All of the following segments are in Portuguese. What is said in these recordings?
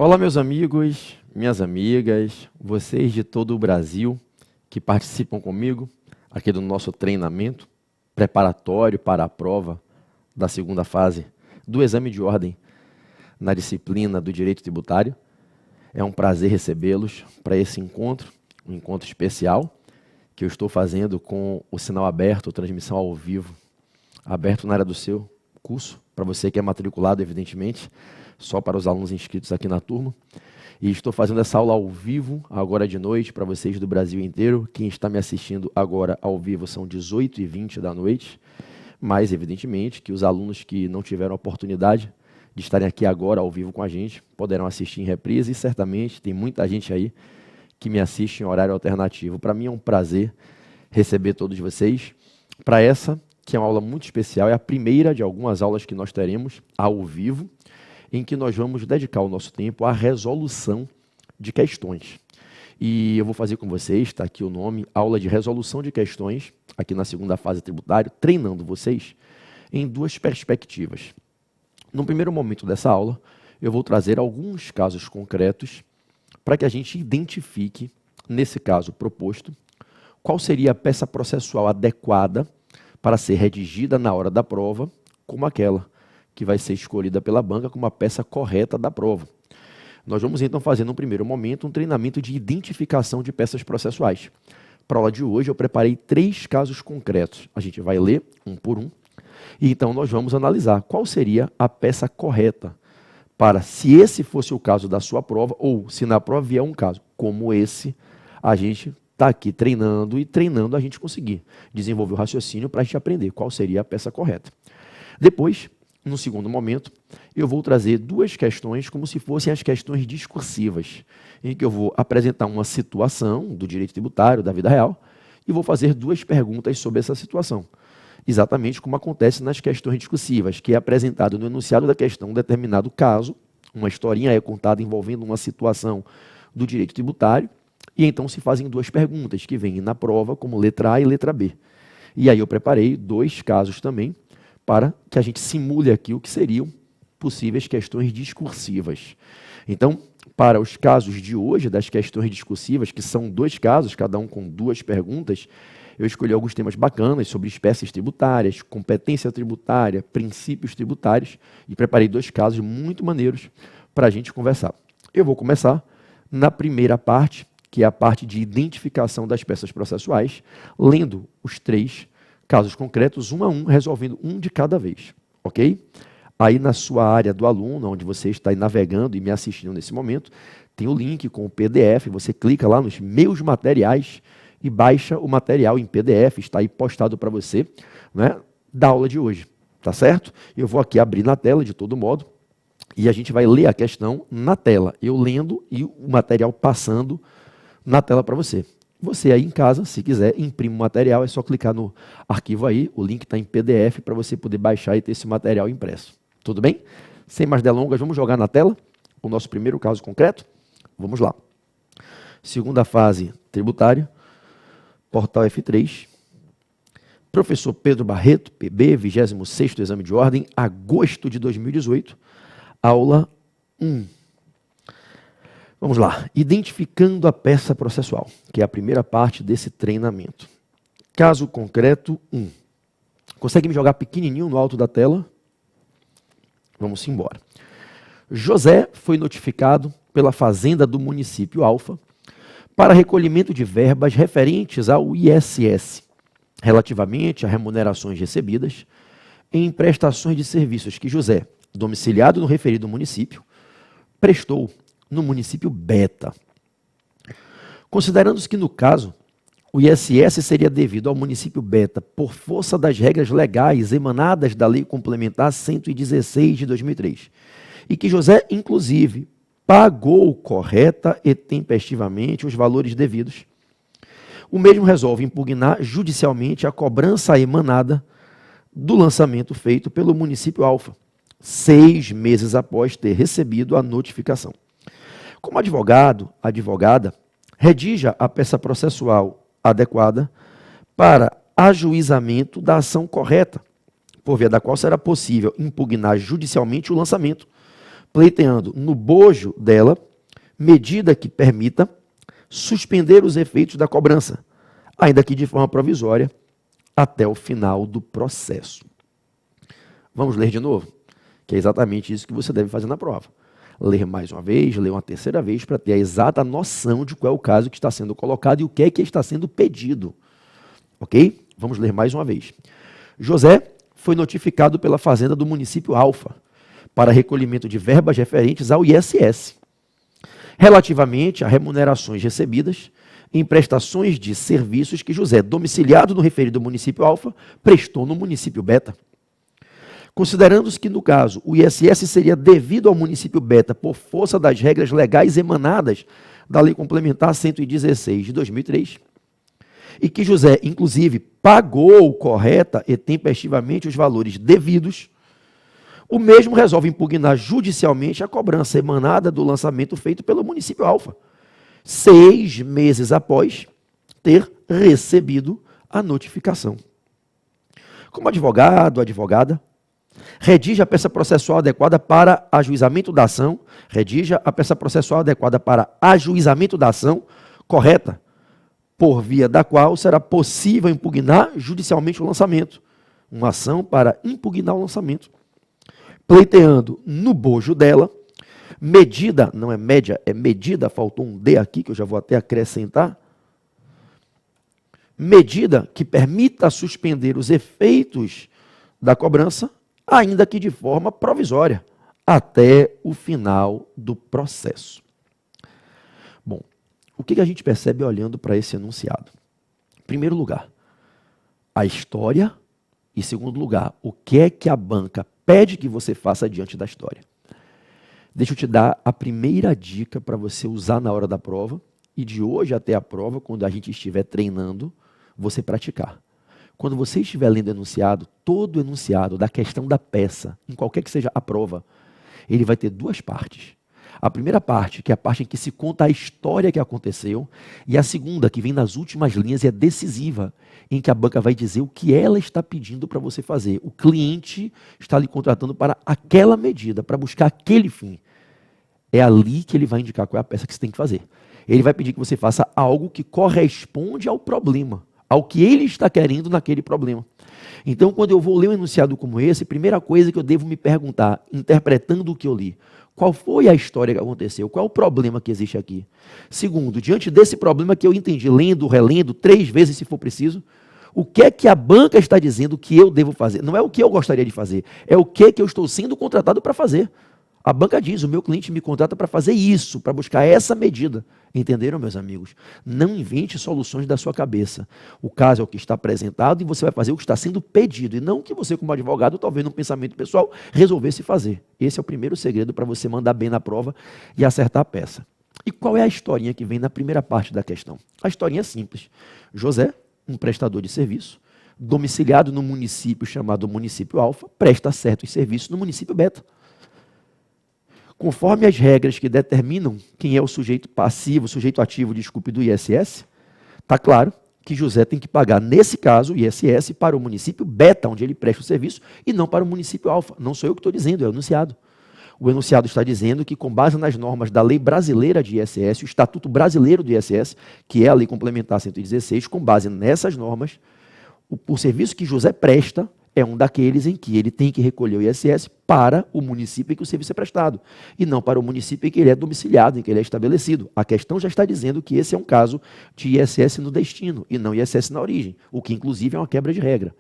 Olá, meus amigos, minhas amigas, vocês de todo o Brasil que participam comigo aqui do nosso treinamento preparatório para a prova da segunda fase do exame de ordem na disciplina do Direito Tributário. É um prazer recebê-los para esse encontro, um encontro especial que eu estou fazendo com o sinal aberto, transmissão ao vivo, aberto na área do seu curso, para você que é matriculado, evidentemente, só para os alunos inscritos aqui na turma. E estou fazendo essa aula ao vivo, agora de noite, para vocês do Brasil inteiro. Quem está me assistindo agora ao vivo são 18h20 da noite, mas, evidentemente, que os alunos que não tiveram a oportunidade de estarem aqui agora ao vivo com a gente poderão assistir em reprise e, certamente, tem muita gente aí que me assiste em horário alternativo. Para mim é um prazer receber todos vocês para essa, que é uma aula muito especial, é a primeira de algumas aulas que nós teremos ao vivo, em que nós vamos dedicar o nosso tempo à resolução de questões. E eu vou fazer com vocês, está aqui o nome, aula de resolução de questões, aqui na segunda fase tributária, treinando vocês em duas perspectivas. No primeiro momento dessa aula, eu vou trazer alguns casos concretos para que a gente identifique, nesse caso proposto, qual seria a peça processual adequada para ser redigida na hora da prova, como aquela que vai ser escolhida pela banca como a peça correta da prova. Nós vamos então fazer, no primeiro momento, um treinamento de identificação de peças processuais. Para a aula de hoje, eu preparei 3 casos concretos. A gente vai ler um por um, e então nós vamos analisar qual seria a peça correta para, se esse fosse o caso da sua prova, ou se na prova vier um caso como esse, a gente está aqui treinando e treinando a gente conseguir desenvolver o raciocínio para a gente aprender qual seria a peça correta. Depois, no segundo momento, eu vou trazer 2 questões como se fossem as questões discursivas, em que eu vou apresentar uma situação do direito tributário, da vida real, e vou fazer 2 perguntas sobre essa situação. Exatamente como acontece nas questões discursivas, que é apresentado no enunciado da questão um determinado caso, uma historinha é contada envolvendo uma situação do direito tributário, e então se fazem 2 perguntas, que vêm na prova como letra A e letra B. E aí eu preparei 2 casos também, para que a gente simule aqui o que seriam possíveis questões discursivas. Então, para os casos de hoje, das questões discursivas, que são 2 casos, cada um com 2 perguntas, eu escolhi alguns temas bacanas sobre espécies tributárias, competência tributária, princípios tributários, e preparei 2 casos muito maneiros para a gente conversar. Eu vou começar na primeira parte, que é a parte de identificação das peças processuais, lendo os 3 casos concretos, um a um, resolvendo um de cada vez, ok? Aí na sua área do aluno, onde você está aí navegando e me assistindo nesse momento, tem o link com o PDF, você clica lá nos meus materiais e baixa o material em PDF, está aí postado para você, né, da aula de hoje, tá certo? Eu vou aqui abrir na tela de todo modo e a gente vai ler a questão na tela, eu lendo e o material passando na tela para você. Você aí em casa, se quiser, imprime o material, é só clicar no arquivo aí, o link está em PDF para você poder baixar e ter esse material impresso. Tudo bem? Sem mais delongas, vamos jogar na tela o nosso primeiro caso concreto? Vamos lá. Segunda fase tributária, portal F3. Professor Pedro Barreto, PB, 26º exame de ordem, agosto de 2018, aula 1. Vamos lá, identificando a peça processual, que é a primeira parte desse treinamento. Caso concreto 1. Consegue me jogar pequenininho no alto da tela? Vamos embora. José foi notificado pela Fazenda do município Alfa para recolhimento de verbas referentes ao ISS, relativamente a remunerações recebidas em prestações de serviços que José, domiciliado no referido município, prestou no município Beta. Considerando-se que, no caso, o ISS seria devido ao município Beta por força das regras legais emanadas da Lei Complementar 116 de 2003, e que José, inclusive, pagou correta e tempestivamente os valores devidos, o mesmo resolve impugnar judicialmente a cobrança emanada do lançamento feito pelo município Alfa, 6 meses após ter recebido a notificação. Como advogado, advogada, redija a peça processual adequada para ajuizamento da ação correta, por via da qual será possível impugnar judicialmente o lançamento, pleiteando no bojo dela medida que permita suspender os efeitos da cobrança, ainda que de forma provisória, até o final do processo. Vamos ler de novo, que é exatamente isso que você deve fazer na prova. Ler mais uma vez, ler uma terceira vez, para ter a exata noção de qual é o caso que está sendo colocado e o que é que está sendo pedido. Ok? Vamos ler mais uma vez. José foi notificado pela fazenda do município Alfa para recolhimento de verbas referentes ao ISS, relativamente a remunerações recebidas em prestações de serviços que José, domiciliado no referido município Alfa, prestou no município Beta. Considerando-se que, no caso, o ISS seria devido ao município Beta por força das regras legais emanadas da Lei Complementar 116 de 2003, e que José, inclusive, pagou correta e tempestivamente os valores devidos, o mesmo resolve impugnar judicialmente a cobrança emanada do lançamento feito pelo município Alfa, 6 meses após ter recebido a notificação. Como advogado, advogada, redija a peça processual adequada para ajuizamento da ação, redija a peça processual adequada para ajuizamento da ação correta, por via da qual será possível impugnar judicialmente o lançamento. Uma ação para impugnar o lançamento. Pleiteando no bojo dela, medida, não é média, é medida, faltou um D aqui, que eu já vou até acrescentar, medida que permita suspender os efeitos da cobrança, ainda que de forma provisória, até o final do processo. Bom, o que a gente percebe olhando para esse enunciado? Em primeiro lugar, a história, e em segundo lugar, o que é que a banca pede que você faça diante da história. Deixa eu te dar a primeira dica para você usar na hora da prova, e de hoje até a prova, quando a gente estiver treinando, você praticar. Quando você estiver lendo enunciado, todo enunciado da questão da peça, em qualquer que seja a prova, ele vai ter duas partes. A primeira parte, que é a parte em que se conta a história que aconteceu, e a segunda, que vem nas últimas linhas e é decisiva, em que a banca vai dizer o que ela está pedindo para você fazer. O cliente está lhe contratando para aquela medida, para buscar aquele fim. É ali que ele vai indicar qual é a peça que você tem que fazer. Ele vai pedir que você faça algo que corresponde ao problema, ao que ele está querendo naquele problema. Então, quando eu vou ler um enunciado como esse, a primeira coisa que eu devo me perguntar, interpretando o que eu li, qual foi a história que aconteceu? Qual é o problema que existe aqui? Segundo, diante desse problema que eu entendi, lendo, relendo, 3 vezes se for preciso, o que é que a banca está dizendo que eu devo fazer? Não é o que eu gostaria de fazer, é o que eu estou sendo contratado para fazer. A banca diz, o meu cliente me contrata para fazer isso, para buscar essa medida. Entenderam, meus amigos? Não invente soluções da sua cabeça. O caso é o que está apresentado e você vai fazer o que está sendo pedido. E não o que você, como advogado, talvez num pensamento pessoal, resolvesse fazer. Esse é o primeiro segredo para você mandar bem na prova e acertar a peça. E qual é a historinha que vem na primeira parte da questão? A historinha é simples. José, um prestador de serviço, domiciliado no município chamado município Alfa, presta certos serviços no município Beta. Conforme as regras que determinam quem é o sujeito passivo, sujeito ativo, desculpe, do ISS, está claro que José tem que pagar, nesse caso, o ISS para o município Beta, onde ele presta o serviço, e não para o município Alfa. Não sou eu que estou dizendo, é o enunciado. O enunciado está dizendo que, com base nas normas da Lei Brasileira de ISS, o Estatuto Brasileiro do ISS, que é a Lei Complementar 116, com base nessas normas, o serviço que José presta é um daqueles em que ele tem que recolher o ISS para o município em que o serviço é prestado, e não para o município em que ele é domiciliado, em que ele é estabelecido. A questão já está dizendo que esse é um caso de ISS no destino, e não ISS na origem, o que inclusive é uma quebra de regra.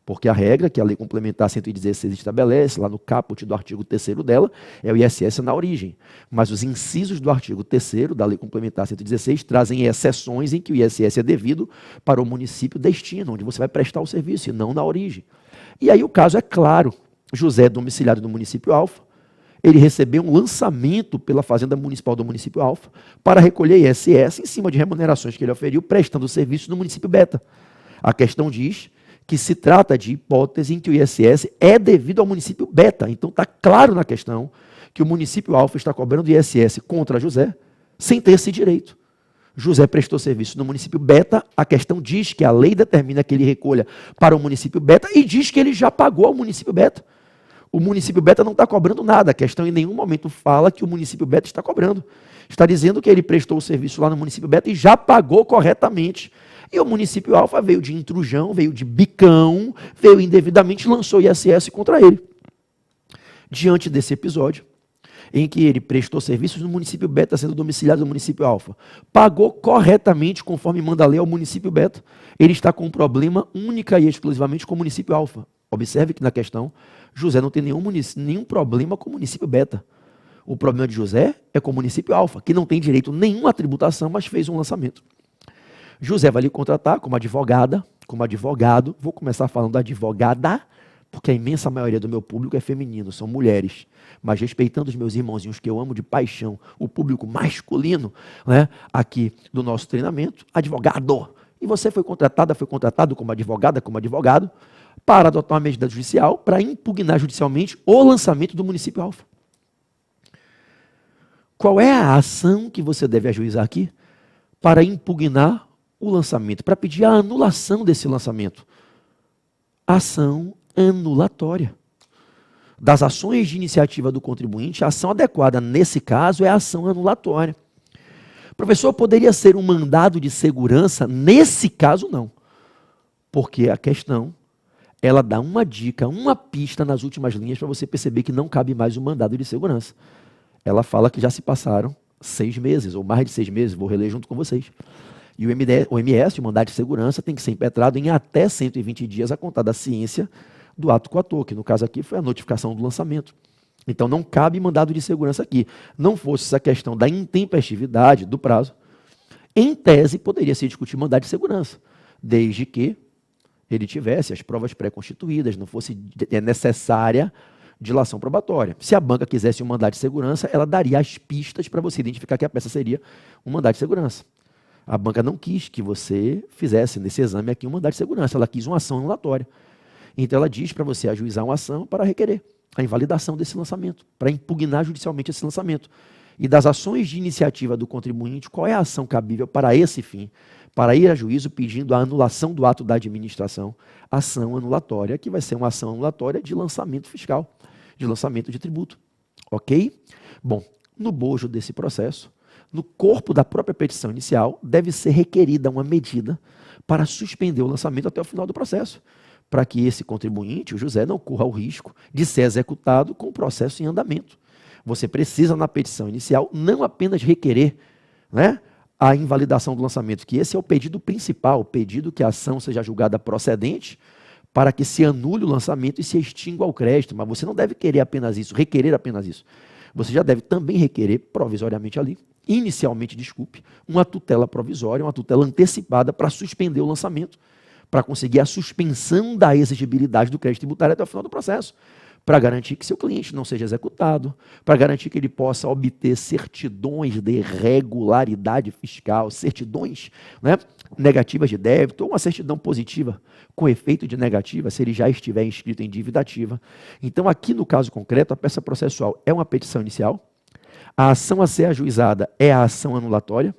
Porque a regra que a Lei Complementar 116 estabelece, lá no caput do artigo 3º dela, é o ISS na origem. Mas os incisos do artigo 3º da Lei Complementar 116 trazem exceções em que o ISS é devido para o município destino, onde você vai prestar o serviço, e não na origem. E aí o caso é claro, José, domiciliado no município Alfa, ele recebeu um lançamento pela Fazenda Municipal do município Alfa para recolher ISS em cima de remunerações que ele oferiu prestando serviço no município Beta. A questão diz que se trata de hipótese em que o ISS é devido ao município Beta. Então está claro na questão que o município Alfa está cobrando ISS contra José sem ter esse direito. José prestou serviço no município Beta, a questão diz que a lei determina que ele recolha para o município Beta e diz que ele já pagou ao município Beta. O município beta não está cobrando nada. A questão em nenhum momento fala que o município beta está cobrando. Está dizendo que ele prestou o serviço lá no município beta e já pagou corretamente. E o município alfa veio de intrusão, veio de bicão, veio indevidamente e lançou ISS contra ele. Diante desse episódio, em que ele prestou serviços no município beta, sendo domiciliado no município alfa, pagou corretamente, conforme manda a lei ao município beta, ele está com um problema única e exclusivamente com o município alfa. Observe que na questão, José não tem nenhum problema com o município beta. O problema de José é com o município alfa, que não tem direito nenhuma à tributação, mas fez um lançamento. José vai lhe contratar como advogada, como advogado. Vou começar falando da advogada, porque a imensa maioria do meu público é feminino, são mulheres. Mas respeitando os meus irmãozinhos que eu amo de paixão, o público masculino, né, aqui do nosso treinamento, advogado. E você foi contratado como advogada, como advogado, para adotar uma medida judicial para impugnar judicialmente o lançamento do município alfa. Qual é a ação que você deve ajuizar aqui para impugnar o lançamento, para pedir a anulação desse lançamento? Ação anulatória. Das ações de iniciativa do contribuinte, a ação adequada nesse caso é a ação anulatória. Professor, poderia ser um mandado de segurança? Nesse caso, não. Porque a questão, ela dá uma dica, uma pista nas últimas linhas para você perceber que não cabe mais um mandado de segurança. Ela fala que já se passaram 6 meses, ou mais de 6 meses, vou reler junto com vocês. E o MS, o mandado de segurança, tem que ser impetrado em até 120 dias a contar da ciência do ato coator, que no caso aqui foi a notificação do lançamento. Então não cabe mandado de segurança aqui. Não fosse essa questão da intempestividade do prazo, em tese poderia se discutir mandado de segurança, desde que ele tivesse as provas pré-constituídas, não fosse necessária dilação probatória. Se a banca quisesse um mandado de segurança, ela daria as pistas para você identificar que a peça seria um mandado de segurança. A banca não quis que você fizesse nesse exame aqui um mandado de segurança, ela quis uma ação anulatória. Então ela diz para você ajuizar uma ação para requerer a invalidação desse lançamento, para impugnar judicialmente esse lançamento. E das ações de iniciativa do contribuinte, qual é a ação cabível para esse fim? Para ir a juízo pedindo a anulação do ato da administração, ação anulatória, que vai ser uma ação anulatória de lançamento fiscal, de lançamento de tributo. Ok? Bom, no bojo desse processo, no corpo da própria petição inicial, deve ser requerida uma medida para suspender o lançamento até o final do processo, para que esse contribuinte, o José, não corra o risco de ser executado com o processo em andamento. Você precisa, na petição inicial, não apenas requerer, né, a invalidação do lançamento, que esse é o pedido principal, o pedido que a ação seja julgada procedente para que se anule o lançamento e se extingua o crédito, mas você não deve querer apenas isso, requerer apenas isso. Você já deve também requerer, provisoriamente ali, inicialmente, desculpe, uma tutela provisória, uma tutela antecipada para suspender o lançamento, para conseguir a suspensão da exigibilidade do crédito tributário até o final do processo, para garantir que seu cliente não seja executado, para garantir que ele possa obter certidões de regularidade fiscal, certidões, né, negativas de débito, ou uma certidão positiva com efeito de negativa, se ele já estiver inscrito em dívida ativa. Então, aqui no caso concreto, a peça processual é uma petição inicial, a ação a ser ajuizada é a ação anulatória,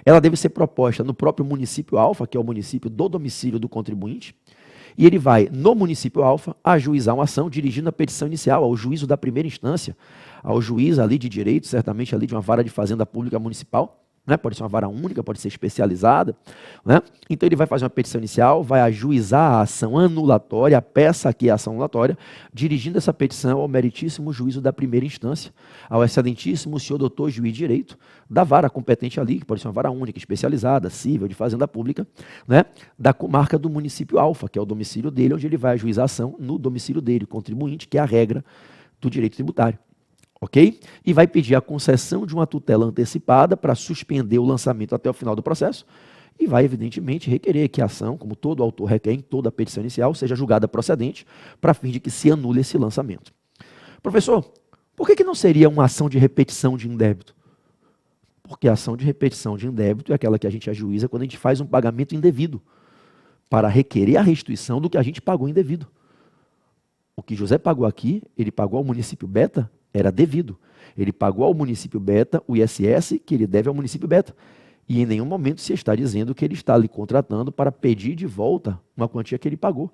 ela deve ser proposta no próprio município alfa, que é o município do domicílio do contribuinte, e ele vai, no município alfa, ajuizar uma ação, dirigindo a petição inicial ao juízo da primeira instância, ao juiz ali de direito, certamente ali de uma vara de fazenda pública municipal, né? Pode ser uma vara única, pode ser especializada, né? Então ele vai fazer uma petição inicial, vai ajuizar a ação anulatória, a peça aqui é a ação anulatória, dirigindo essa petição ao meritíssimo juízo da primeira instância, ao excelentíssimo senhor doutor juiz de direito, da vara competente ali, que pode ser uma vara única, especializada, cível, de fazenda pública, né? Da comarca do município alfa, que é o domicílio dele, onde ele vai ajuizar a ação no domicílio dele, contribuinte, que é a regra do direito tributário. Ok? E vai pedir a concessão de uma tutela antecipada para suspender o lançamento até o final do processo e vai, evidentemente, requerer que a ação, como todo autor requer em toda a petição inicial, seja julgada procedente para fim de que se anule esse lançamento. Professor, por que não seria uma ação de repetição de indébito? Porque a ação de repetição de indébito é aquela que a gente ajuiza quando a gente faz um pagamento indevido para requerer a restituição do que a gente pagou indevido. O que José pagou aqui, ele pagou ao município beta, era devido. Ele pagou ao município beta o ISS que ele deve ao município beta. E em nenhum momento se está dizendo que ele está lhe contratando para pedir de volta uma quantia que ele pagou.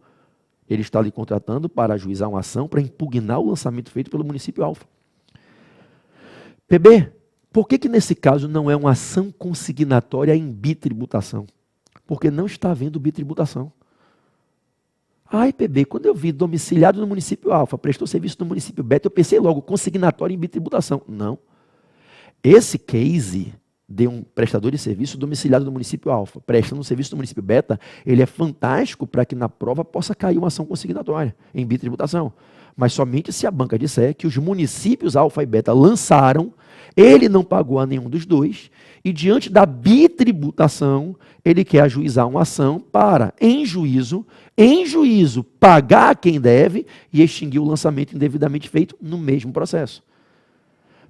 Ele está lhe contratando para ajuizar uma ação para impugnar o lançamento feito pelo município alfa. PB, por que nesse caso não é uma ação consignatória em bitributação? Porque não está havendo bitributação. Ai, PB, quando eu vi domiciliado no município alfa, prestou serviço no município beta, eu pensei logo, consignatório em bitributação. Não. Esse case de um prestador de serviço domiciliado no município alfa, prestando um serviço no município beta, ele é fantástico para que na prova possa cair uma ação consignatória em bitributação. Mas somente se a banca disser que os municípios alfa e beta lançaram, ele não pagou a nenhum dos dois, e diante da bitributação, ele quer ajuizar uma ação para, em juízo, pagar quem deve e extinguir o lançamento indevidamente feito no mesmo processo.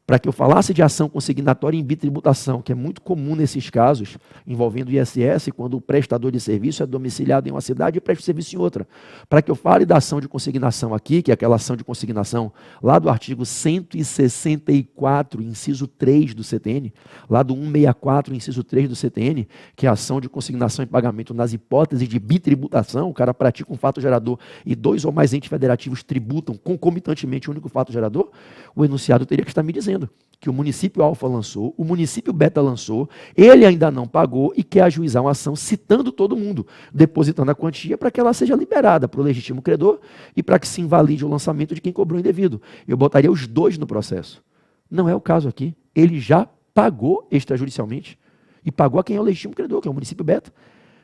Para que eu falasse de ação consignatória em bitributação, que é muito comum nesses casos, envolvendo o ISS, quando o prestador de serviço é domiciliado em uma cidade e presta serviço em outra. Para que eu fale da ação de consignação aqui, que é aquela ação de consignação lá do artigo 164, inciso 3 do CTN, lá do 164, inciso 3 do CTN, que é a ação de consignação e pagamento nas hipóteses de bitributação, o cara pratica um fato gerador e dois ou mais entes federativos tributam concomitantemente o único fato gerador, o enunciado teria que estar me dizendo que o município alfa lançou, o município beta lançou, ele ainda não pagou e quer ajuizar uma ação citando todo mundo, depositando a quantia para que ela seja liberada para o legítimo credor e para que se invalide o lançamento de quem cobrou indevido. Eu botaria os dois no processo. Não é o caso aqui. Ele já pagou extrajudicialmente e pagou a quem é o legítimo credor, que é o município beta.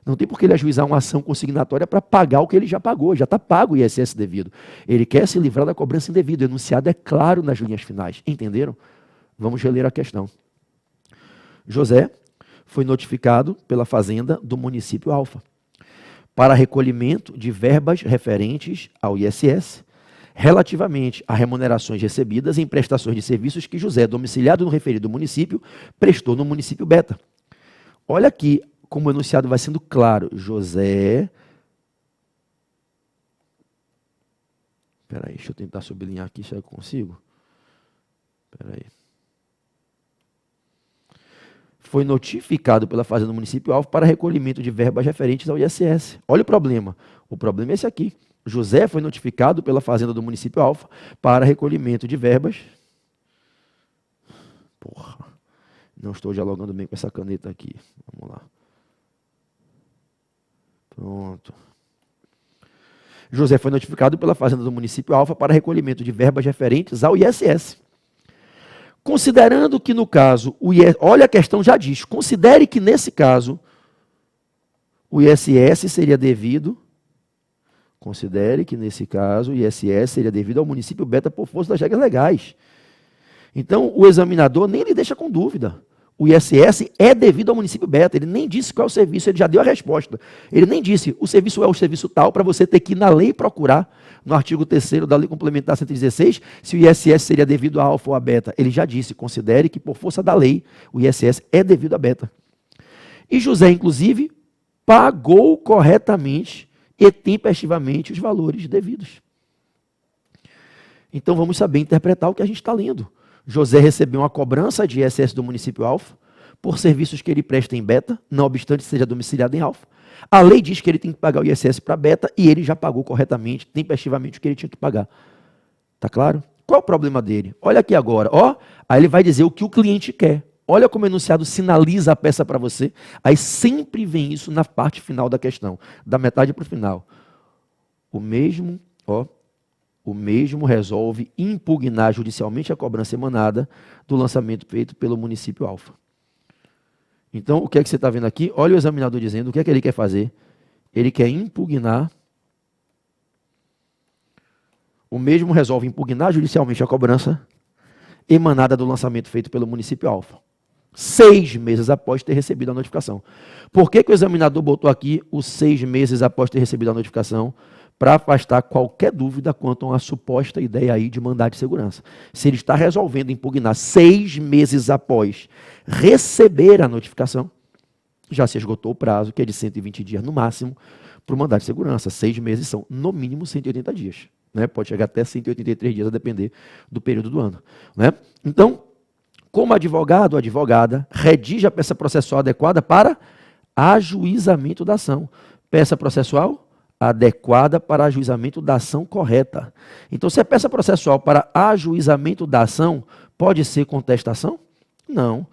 Não tem por que ele ajuizar uma ação consignatória para pagar o que ele já pagou, já está pago o ISS devido. Ele quer se livrar da cobrança indevida. O enunciado é claro nas linhas finais. Entenderam? Vamos reler a questão. José foi notificado pela fazenda do município alfa para recolhimento de verbas referentes ao ISS relativamente a remunerações recebidas em prestações de serviços que José, domiciliado no referido município, prestou no município beta. Olha aqui como o enunciado vai sendo claro. José... Espera aí, deixa eu tentar sublinhar aqui se eu consigo. Espera aí. Foi notificado pela fazenda do município alvo para recolhimento de verbas referentes ao ISS. Olha o problema. O problema é esse aqui. José foi notificado pela fazenda do município alfa para recolhimento de verbas. Porra, não estou dialogando bem com essa caneta aqui. Vamos lá. Pronto. José foi notificado pela fazenda do município alfa para recolhimento de verbas referentes ao ISS. Considerando que no caso, olha a questão já diz, considere que nesse caso, o ISS seria devido, considere que nesse caso, o ISS seria devido ao município beta por força das regras legais. Então, o examinador nem lhe deixa com dúvida. O ISS é devido ao município beta, ele nem disse qual é o serviço, ele já deu a resposta. Ele nem disse, o serviço é o serviço tal, para você ter que ir na lei procurar, no artigo 3º da Lei Complementar 116, se o ISS seria devido a alfa ou a beta. Ele já disse, considere que por força da lei, o ISS é devido a beta. E José, inclusive, pagou corretamente e tempestivamente os valores devidos. Então vamos saber interpretar o que a gente está lendo. José recebeu uma cobrança de ISS do município alfa por serviços que ele presta em beta, não obstante seja domiciliado em alfa. A lei diz que ele tem que pagar o ISS para beta e ele já pagou corretamente, tempestivamente o que ele tinha que pagar. Tá claro? Qual é o problema dele? Olha aqui agora, ó. Aí ele vai dizer o que o cliente quer. Olha como o enunciado sinaliza a peça para você. Aí sempre vem isso na parte final da questão, da metade para o final. O mesmo resolve impugnar judicialmente a cobrança emanada do lançamento feito pelo município alfa. Então, o que é que você está vendo aqui? Olha o examinador dizendo o que é que ele quer fazer. Ele quer impugnar. O mesmo resolve impugnar judicialmente a cobrança emanada do lançamento feito pelo município alfa, 6 meses após ter recebido a notificação. Por que o examinador botou aqui os 6 meses após ter recebido a notificação? Para afastar qualquer dúvida quanto a uma suposta ideia aí de mandado de segurança. Se ele está resolvendo impugnar 6 meses após receber a notificação, já se esgotou o prazo, que é de 120 dias no máximo, para o mandado de segurança. 6 meses são, no mínimo, 180 dias. Né? Pode chegar até 183 dias, a depender do período do ano. Né? Então, como advogado ou advogada, redige a peça processual adequada para ajuizamento da ação. Peça processual adequada para ajuizamento da ação correta. Então, se a peça processual para ajuizamento da ação pode ser contestação? Não.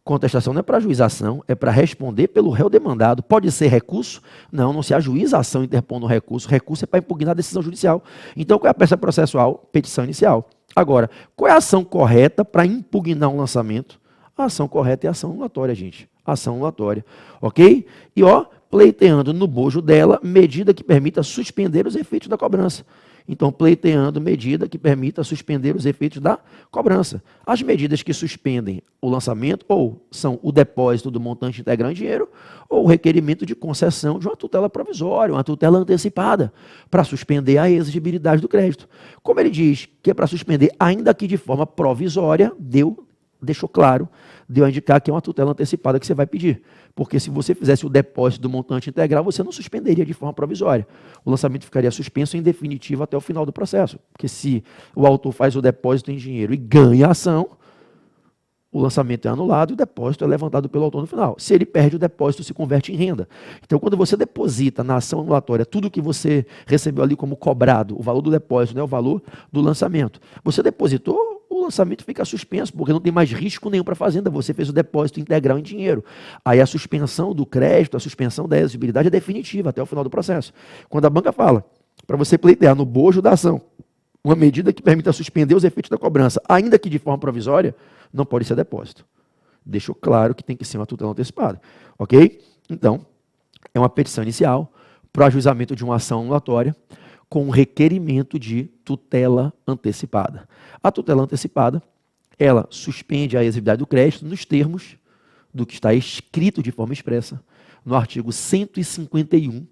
Contestação não é para ajuização, é para responder pelo réu demandado. Pode ser recurso? Não, não se ajuiza a ação interpondo recurso. Recurso é para impugnar a decisão judicial. Então, qual é a peça processual? Petição inicial. Agora, qual é a ação correta para impugnar um lançamento? A ação correta é a ação anulatória, gente. Ação anulatória. Ok? E, pleiteando no bojo dela medida que permita suspender os efeitos da cobrança. Então, pleiteando medida que permita suspender os efeitos da cobrança. As medidas que suspendem o lançamento ou são o depósito do montante integral em dinheiro ou o requerimento de concessão de uma tutela provisória, uma tutela antecipada, para suspender a exigibilidade do crédito. Como ele diz que é para suspender, ainda que de forma provisória, deixou claro, deu a indicar que é uma tutela antecipada que você vai pedir. Porque se você fizesse o depósito do montante integral, você não suspenderia de forma provisória. O lançamento ficaria suspenso em definitivo até o final do processo. Porque se o autor faz o depósito em dinheiro e ganha a ação, o lançamento é anulado e o depósito é levantado pelo autor no final. Se ele perde, o depósito se converte em renda. Então, quando você deposita na ação anulatória tudo que você recebeu ali como cobrado, o valor do depósito, né, o valor do lançamento, você depositou, o lançamento fica suspenso, porque não tem mais risco nenhum para a fazenda, você fez o depósito integral em dinheiro. Aí a suspensão do crédito, a suspensão da exigibilidade é definitiva até o final do processo. Quando a banca fala para você pleitear no bojo da ação uma medida que permita suspender os efeitos da cobrança, ainda que de forma provisória, não pode ser depósito. Deixou claro que tem que ser uma tutela antecipada. Ok? Então, é uma petição inicial para o ajuizamento de uma ação anulatória com requerimento de tutela antecipada. A tutela antecipada, ela suspende a exigibilidade do crédito nos termos do que está escrito de forma expressa no artigo 151,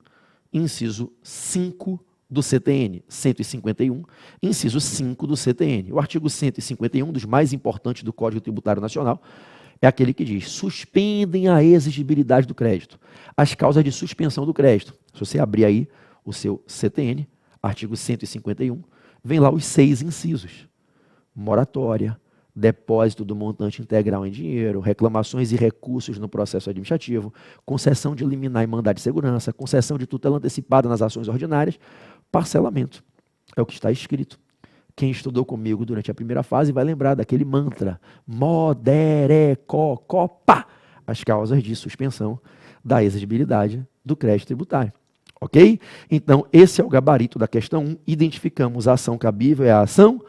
inciso 5 do CTN. 151, inciso 5 do CTN. O artigo 151, dos mais importantes do Código Tributário Nacional, é aquele que diz: suspendem a exigibilidade do crédito. As causas de suspensão do crédito. Se você abrir aí o seu CTN, artigo 151, vem lá os 6 incisos: moratória, depósito do montante integral em dinheiro, reclamações e recursos no processo administrativo, concessão de liminar e mandado de segurança, concessão de tutela antecipada nas ações ordinárias, parcelamento. É o que está escrito. Quem estudou comigo durante a primeira fase vai lembrar daquele mantra: moderecocopa, as causas de suspensão da exigibilidade do crédito tributário. Ok? Então, esse é o gabarito da questão 1. Identificamos a ação cabível, é a ação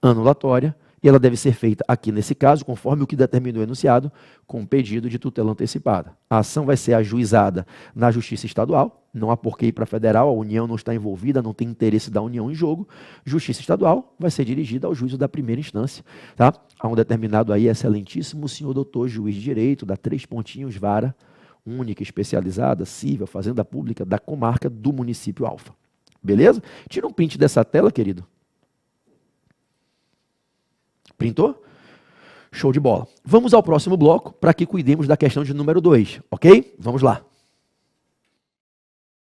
anulatória, e ela deve ser feita aqui nesse caso, conforme o que determinou o enunciado, com pedido de tutela antecipada. A ação vai ser ajuizada na Justiça Estadual, não há porquê ir para a Federal, a União não está envolvida, não tem interesse da União em jogo. Justiça Estadual vai ser dirigida ao juízo da primeira instância, tá? A um determinado aí, excelentíssimo senhor doutor juiz de direito, da 3 pontinhos, vara única, especializada, civil, fazenda pública, da comarca do município Alfa. Beleza? Tira um print dessa tela, querido. Printou? Show de bola. Vamos ao próximo bloco para que cuidemos da questão de número 2, ok? Vamos lá.